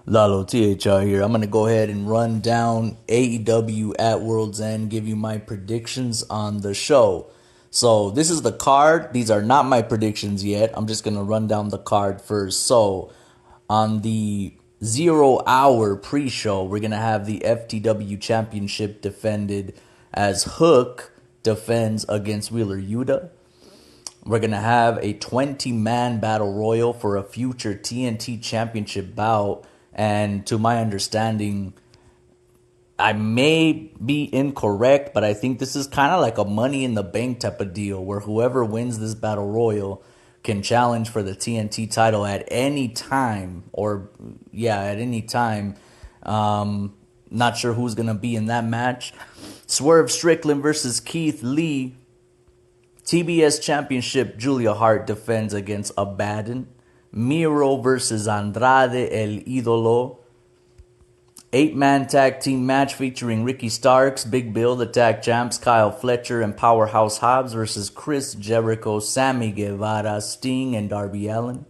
Lalo THR here. I'm going to go ahead and run down AEW at Worlds End, give you my predictions on the show. So, this is the card. These are not my predictions yet. I'm just going to run down the card first. So, on the 0 hour pre show, we're going to have the FTW Championship defended as Hook defends against Wheeler Yuta. We're going to have a 20-man battle royal for a future TNT Championship bout. And to my understanding, I may be incorrect, but I think this is kind of like a money in the bank type of deal where whoever wins this battle royal can challenge for the TNT title at any time, at any time. Not sure who's going to be in that match. Swerve Strickland versus Keith Lee. TBS Championship, Julia Hart defends against Abaddon. Miro versus Andrade El Idolo. 8-man tag team match featuring Ricky Starks, Big Bill, the tag champs, Kyle Fletcher, and Powerhouse Hobbs versus Chris Jericho, Sammy Guevara, Sting, and Darby Allin.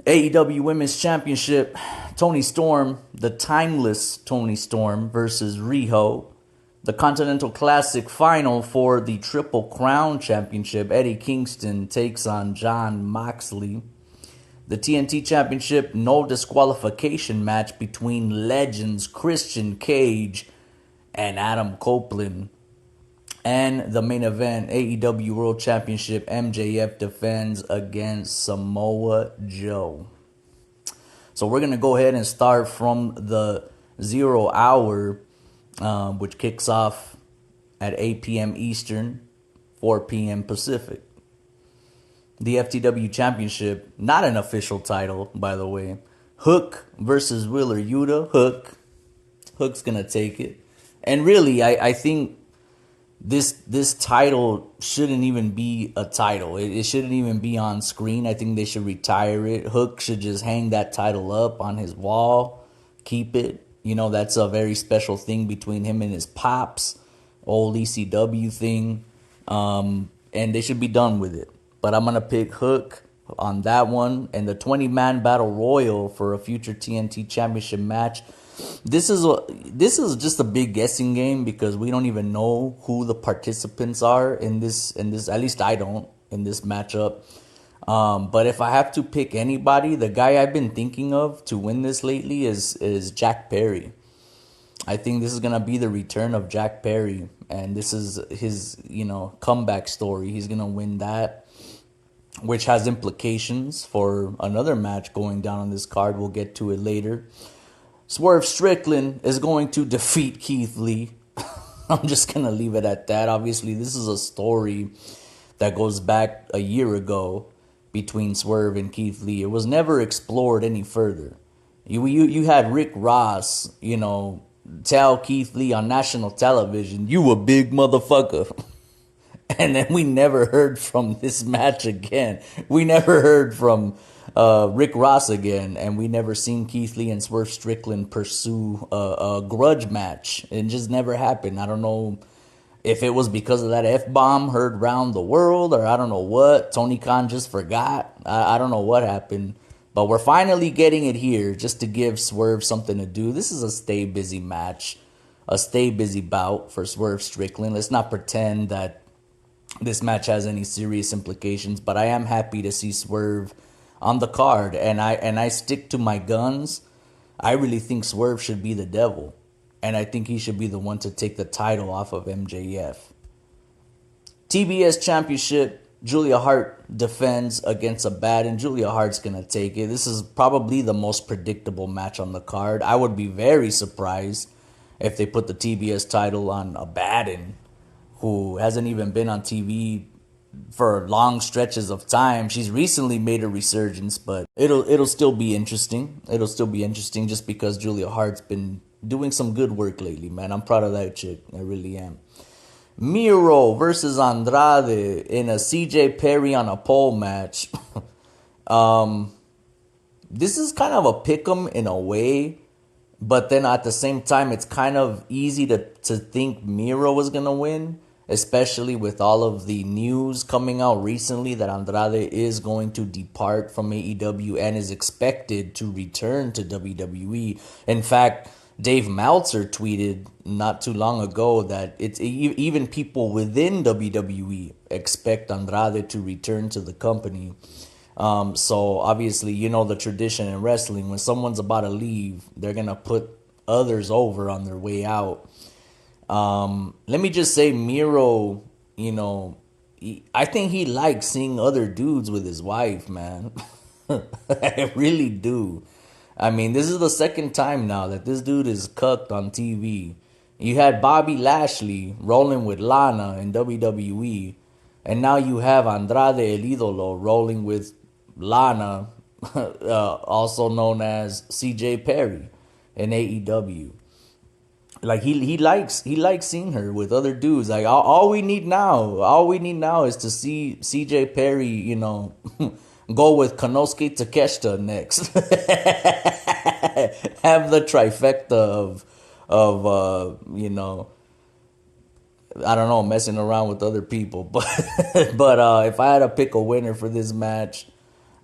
AEW Women's Championship, Toni Storm, the timeless Toni Storm versus Riho. The Continental Classic final for the Triple Crown Championship, Eddie Kingston takes on Jon Moxley. The TNT Championship no disqualification match between legends Christian Cage and Adam Copeland. And the main event, AEW World Championship, MJF defends against Samoa Joe. So we're going to go ahead and start from the 0 hour, which kicks off at 8 p.m. Eastern, 4 p.m. Pacific. The FTW Championship, not an official title, by the way. Hook versus Wheeler Yuta. Hook's going to take it. And really, I think this title shouldn't even be a title. It shouldn't even be on screen. I think they should retire it. Hook should just hang that title up on his wall. Keep it. You know, that's a very special thing between him and his pops. Old ECW thing. And they should be done with it. But I'm going to pick Hook on that one. And the 20-man battle royal for a future TNT Championship match. This is just a big guessing game because we don't even know who the participants are in this. At least I don't, in this matchup. But if I have to pick anybody, the guy I've been thinking of to win this lately is Jack Perry. I think this is gonna be the return of Jack Perry, and this is his comeback story. He's gonna win that, which has implications for another match going down on this card. We'll get to it later. Swerve Strickland is going to defeat Keith Lee. I'm just going to leave it at that. Obviously, this is a story that goes back a year ago between Swerve and Keith Lee. It was never explored any further. You had Rick Ross, tell Keith Lee on national television, "You a big motherfucker." And then we never heard from this match again. We never heard from Rick Ross again. And we never seen Keith Lee and Swerve Strickland pursue a grudge match. It just never happened. I don't know if it was because of that F-bomb heard round the world, or I don't know what. Tony Khan just forgot. I don't know what happened. But we're finally getting it here just to give Swerve something to do. This is a stay busy match. A stay busy bout for Swerve Strickland. Let's not pretend that this match has any serious implications, but I am happy to see Swerve on the card, and I stick to my guns. I really think Swerve should be the devil, and I think he should be the one to take the title off of MJF. TBS Championship, Julia Hart defends against Abaddon. Julia Hart's going to take it. This is probably the most predictable match on the card. I would be very surprised if they put the TBS title on Abaddon, who hasn't even been on TV for long stretches of time. She's recently made a resurgence, but it'll still be interesting. It'll still be interesting just because Julia Hart's been doing some good work lately, man. I'm proud of that chick. I really am. Miro versus Andrade in a CJ Perry on a pole match. This is kind of a pick'em in a way, but then at the same time, it's kind of easy to think Miro was going to win. especially with all of the news coming out recently that Andrade is going to depart from AEW and is expected to return to WWE. In fact, Dave Meltzer tweeted not too long ago that even people within WWE expect Andrade to return to the company. So obviously, you know the tradition in wrestling, when someone's about to leave, they're going to put others over on their way out. Let me just say, Miro, I think he likes seeing other dudes with his wife, man. I really do. I mean, this is the second time now that this dude is cucked on TV. You had Bobby Lashley rolling with Lana in WWE, and now you have Andrade El Idolo rolling with Lana, also known as CJ Perry in AEW. Like he likes seeing her with other dudes. Like all we need now is to see CJ Perry, go with Konosuke Takeshita next. Have the trifecta of I don't know, messing around with other people. But if I had to pick a winner for this match,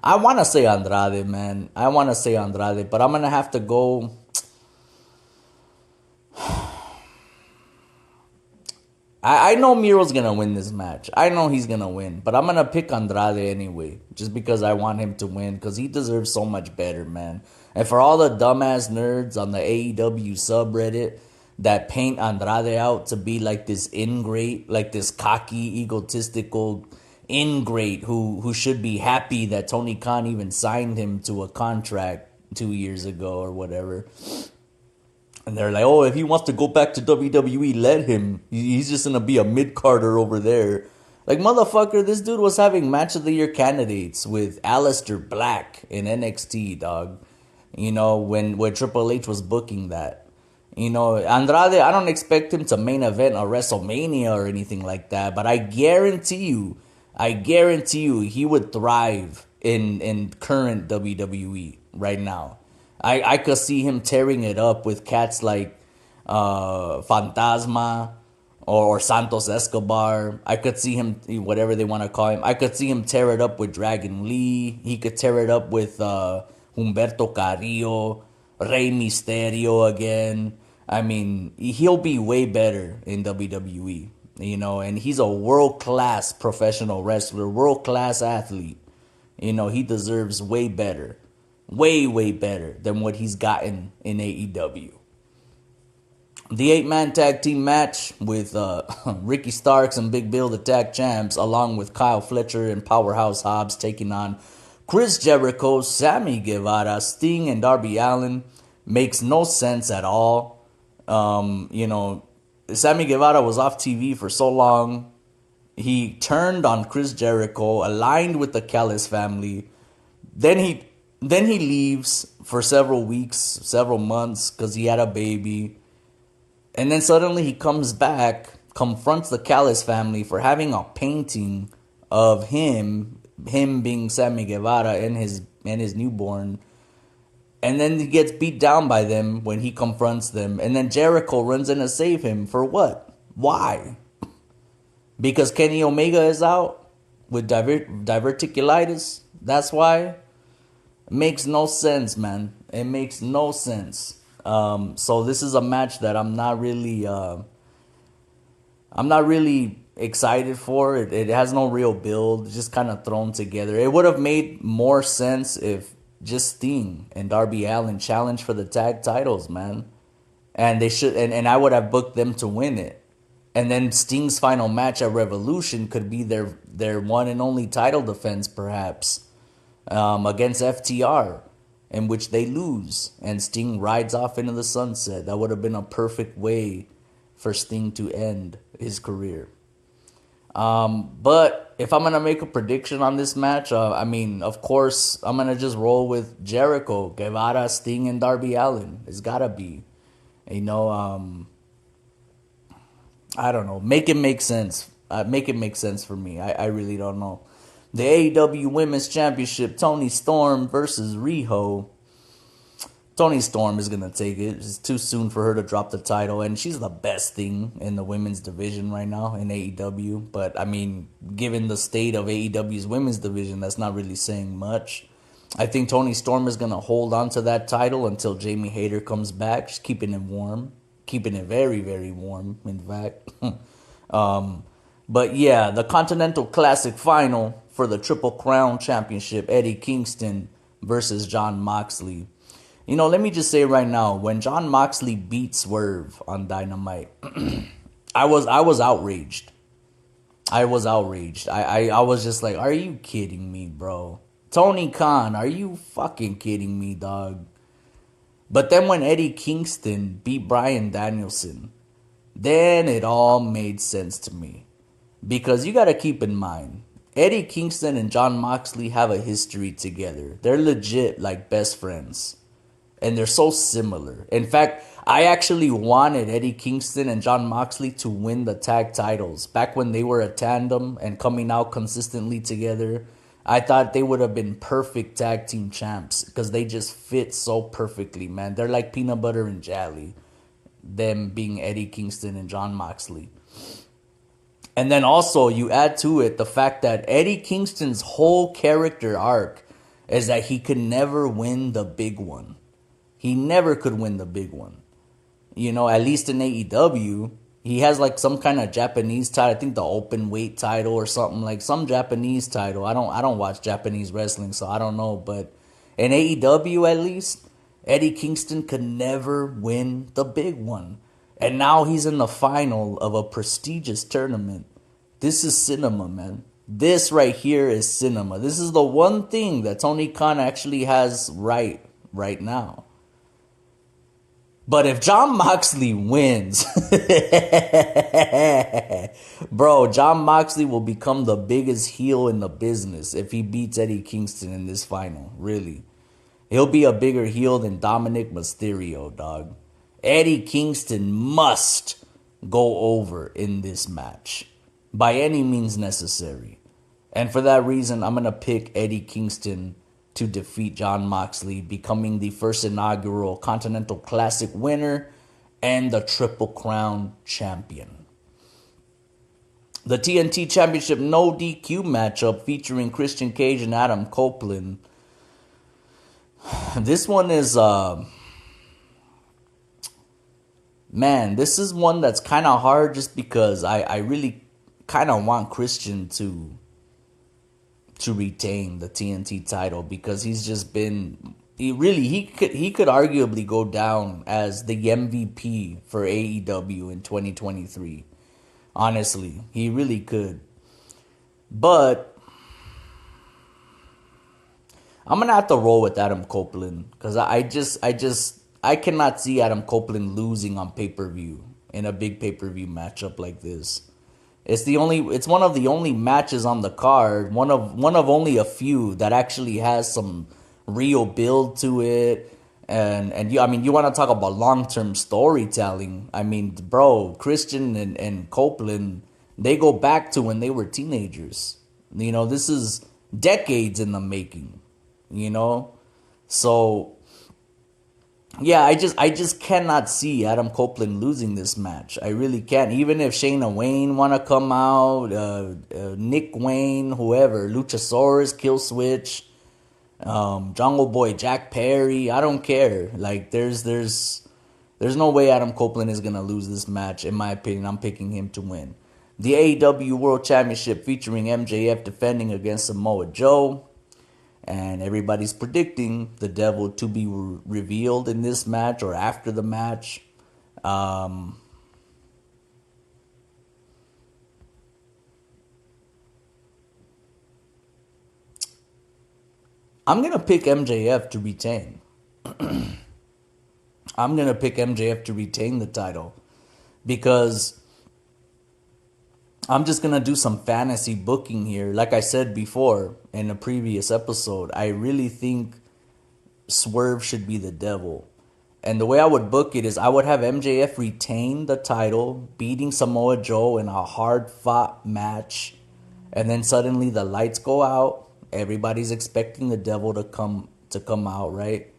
I want to say Andrade, man. I want to say Andrade, but I'm gonna have to go. I know Miro's going to win this match. I know he's going to win. But I'm going to pick Andrade anyway. Just because I want him to win. Because he deserves so much better, man. And for all the dumbass nerds on the AEW subreddit that paint Andrade out to be like this ingrate, like this cocky, egotistical ingrate who should be happy that Tony Khan even signed him to a contract 2 years ago or whatever. And they're like, oh, if he wants to go back to WWE, let him. He's just going to be a mid-carder over there. Like, motherfucker, this dude was having Match of the Year candidates with Aleister Black in NXT, dog. When Triple H was booking that. Andrade, I don't expect him to main event a WrestleMania or anything like that. But I guarantee you, he would thrive in current WWE right now. I could see him tearing it up with cats like Fantasma or Santos Escobar. I could see him, whatever they want to call him. I could see him tear it up with Dragon Lee. He could tear it up with Humberto Carrillo, Rey Mysterio again. I mean, he'll be way better in WWE, and he's a world-class professional wrestler, world-class athlete. He deserves way better. Way, way better than what he's gotten in AEW. The 8-man tag team match with Ricky Starks and Big Bill, the tag champs, along with Kyle Fletcher and Powerhouse Hobbs taking on Chris Jericho, Sammy Guevara, Sting, and Darby Allin, makes no sense at all. Sammy Guevara was off TV for so long. He turned on Chris Jericho, aligned with the Callis family. Then he leaves for several weeks, several months, because he had a baby. And then suddenly he comes back, confronts the Callis family for having a painting of him being Sammy Guevara and his newborn. And then he gets beat down by them when he confronts them. And then Jericho runs in to save him. For what? Why? Because Kenny Omega is out with diverticulitis? That's why? Makes no sense, man. It makes no sense. So this is a match that I'm not really excited for. It has no real build. It's just kind of thrown together. It would have made more sense if just Sting and Darby Allin challenged for the tag titles, man. And they should, and I would have booked them to win it. And then Sting's final match at Revolution could be their one and only title defense, perhaps. Against FTR, in which they lose, and Sting rides off into the sunset. That would have been a perfect way for Sting to end his career. But if I'm going to make a prediction on this match, of course, I'm going to just roll with Jericho, Guevara, Sting, and Darby Allin. It's got to be. I don't know. Make it make sense. Make it make sense for me. I really don't know. The AEW Women's Championship, Toni Storm versus Riho. Toni Storm is gonna take it. It's too soon for her to drop the title, and she's the best thing in the women's division right now in AEW. But I mean, given the state of AEW's women's division, that's not really saying much. I think Toni Storm is gonna hold on to that title until Jamie Hayter comes back. She's keeping it warm, keeping it very, very warm. In fact, but yeah, the Continental Classic final for the Triple Crown Championship: Eddie Kingston versus Jon Moxley. You know, let me just say right now, when Jon Moxley beat Swerve on Dynamite, I was outraged. I was outraged. I was just like, are you kidding me, bro? Tony Khan, are you fucking kidding me, dog? But then when Eddie Kingston beat Bryan Danielson, then it all made sense to me. Because you gotta keep in mind, Eddie Kingston and Jon Moxley have a history together. They're legit like best friends. And they're so similar. In fact, I actually wanted Eddie Kingston and Jon Moxley to win the tag titles. Back when they were a tandem and coming out consistently together, I thought they would have been perfect tag team champs because they just fit so perfectly, man. They're like peanut butter and jelly, them being Eddie Kingston and Jon Moxley. And then also you add to it the fact that Eddie Kingston's whole character arc is that he could never win the big one. He never could win the big one. You know, at least in AEW, he has like some kind of Japanese title. I think the open weight title or something, like some Japanese title. I don't watch Japanese wrestling, so I don't know. But in AEW, at least, Eddie Kingston could never win the big one. And now he's in the final of a prestigious tournament. This is cinema, man. This right here is cinema. This is the one thing that Tony Khan actually has right now. But if Jon Moxley wins, bro, Jon Moxley will become the biggest heel in the business if he beats Eddie Kingston in this final, really. He'll be a bigger heel than Dominic Mysterio, dog. Eddie Kingston must go over in this match by any means necessary. And for that reason, I'm going to pick Eddie Kingston to defeat Jon Moxley, becoming the first inaugural Continental Classic winner and the Triple Crown champion. The TNT Championship No DQ matchup featuring Christian Cage and Adam Copeland. This one is, man, this is one that's kind of hard just because I really kind of want Christian to retain the TNT title because he's just been he could arguably go down as the MVP for AEW in 2023. Honestly, he really could. But I'm gonna have to roll with Adam Copeland because I cannot see Adam Copeland losing on pay-per-view in a big pay-per-view matchup like this. It's one of the only matches on the card, one of only a few that actually has some real build to it. And you want to talk about long-term storytelling. I mean, bro, Christian and Copeland, they go back to when they were teenagers. You know, this is decades in the making, you know? So yeah, I just cannot see Adam Copeland losing this match. I really can't. Even if Shayna Wayne want to come out, Nick Wayne, whoever, Luchasaurus, Killswitch, Jungle Boy, Jack Perry, I don't care. Like there's no way Adam Copeland is gonna lose this match. In my opinion, I'm picking him to win. The AEW World Championship featuring MJF defending against Samoa Joe. And everybody's predicting the devil to be revealed in this match or after the match. I'm going to pick MJF to retain. I'm going to pick MJF to retain the title because I'm just going to do some fantasy booking here. Like I said before in a previous episode, I really think Swerve should be the devil. And the way I would book it is I would have MJF retain the title, beating Samoa Joe in a hard-fought match. And then suddenly the lights go out. Everybody's expecting the devil to come out, right?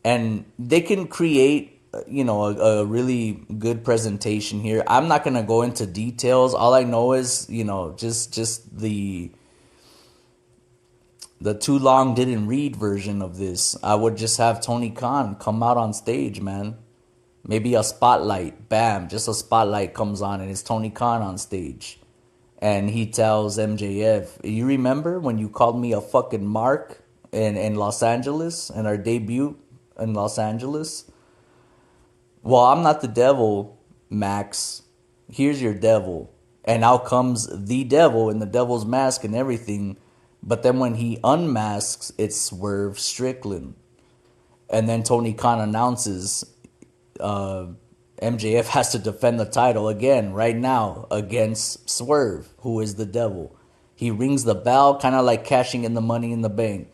And they can create, a really good presentation here. I'm not gonna go into details. All I know is, just the too long didn't read version of this. I would just have Tony Khan come out on stage, man. Maybe a spotlight, bam, just a spotlight comes on and it's Tony Khan on stage. And he tells MJF, you remember when you called me a fucking mark in Los Angeles, in our debut in Los Angeles? Well, I'm not the devil, Max. Here's your devil. And out comes the devil in the devil's mask and everything. But then when he unmasks, it's Swerve Strickland. And then Tony Khan announces MJF has to defend the title again right now against Swerve, who is the devil. He rings the bell, kind of like cashing in the Money in the Bank.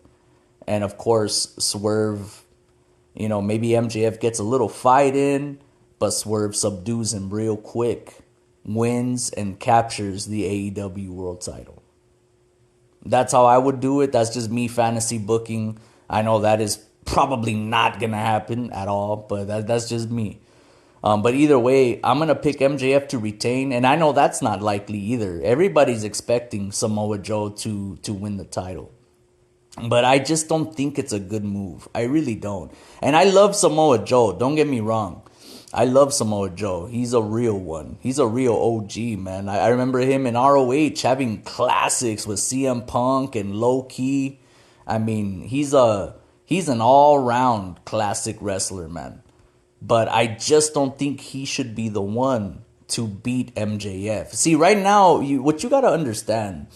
And of course, Swerve, maybe MJF gets a little fight in, but Swerve subdues him real quick, wins, and captures the AEW World title. That's how I would do it. That's just me fantasy booking. I know that is probably not going to happen at all, but that's just me. But either way, I'm going to pick MJF to retain, and I know that's not likely either. Everybody's expecting Samoa Joe to win the title. But I just don't think it's a good move. I really don't. And I love Samoa Joe. Don't get me wrong. I love Samoa Joe. He's a real one. He's a real OG, man. I remember him in ROH having classics with CM Punk and Low Key. I mean, he's an all-round classic wrestler, man. But I just don't think he should be the one to beat MJF. See, right now, what you got to understand,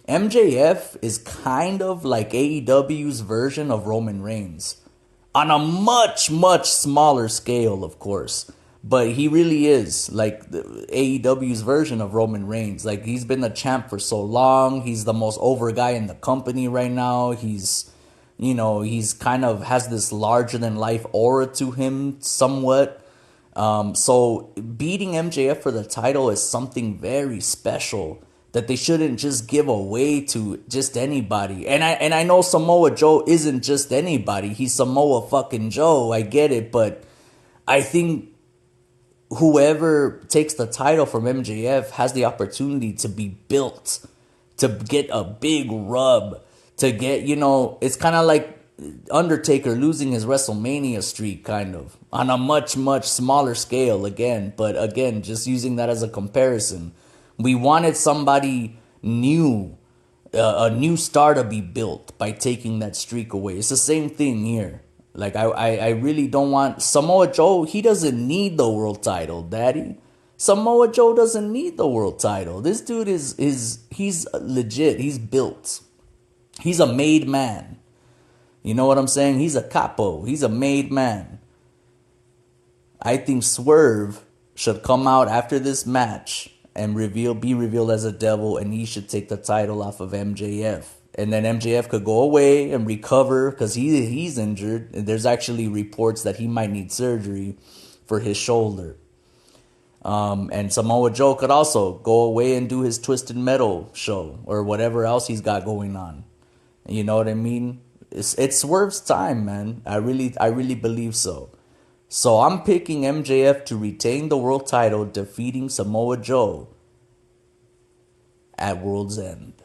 MJF is kind of like AEW's version of Roman Reigns. On a much, much smaller scale, of course. But he really is like the AEW's version of Roman Reigns. Like, he's been the champ for so long. He's the most over guy in the company right now. He's kind of has this larger than life aura to him somewhat. So beating MJF for the title is something very special that they shouldn't just give away to just anybody. And I know Samoa Joe isn't just anybody. He's Samoa fucking Joe. I get it, but I think whoever takes the title from MJF has the opportunity to be built, to get a big rub, to get, it's kind of like Undertaker losing his WrestleMania streak, kind of, on a much, much smaller scale again. But again, just using that as a comparison. We wanted somebody new, a new star to be built by taking that streak away. It's the same thing here. Like, I really don't want Samoa Joe. He doesn't need the world title, daddy. Samoa Joe doesn't need the world title. This dude he's legit. He's built. He's a made man. You know what I'm saying? He's a capo. He's a made man. I think Swerve should come out after this match and be revealed as a devil, and he should take the title off of MJF. And then MJF could go away and recover because he's injured. And there's actually reports that he might need surgery for his shoulder. And Samoa Joe could also go away and do his Twisted Metal show or whatever else he's got going on. You know what I mean? It's Swerve's time, man. I really believe so. So I'm picking MJF to retain the world title, defeating Samoa Joe at World's End.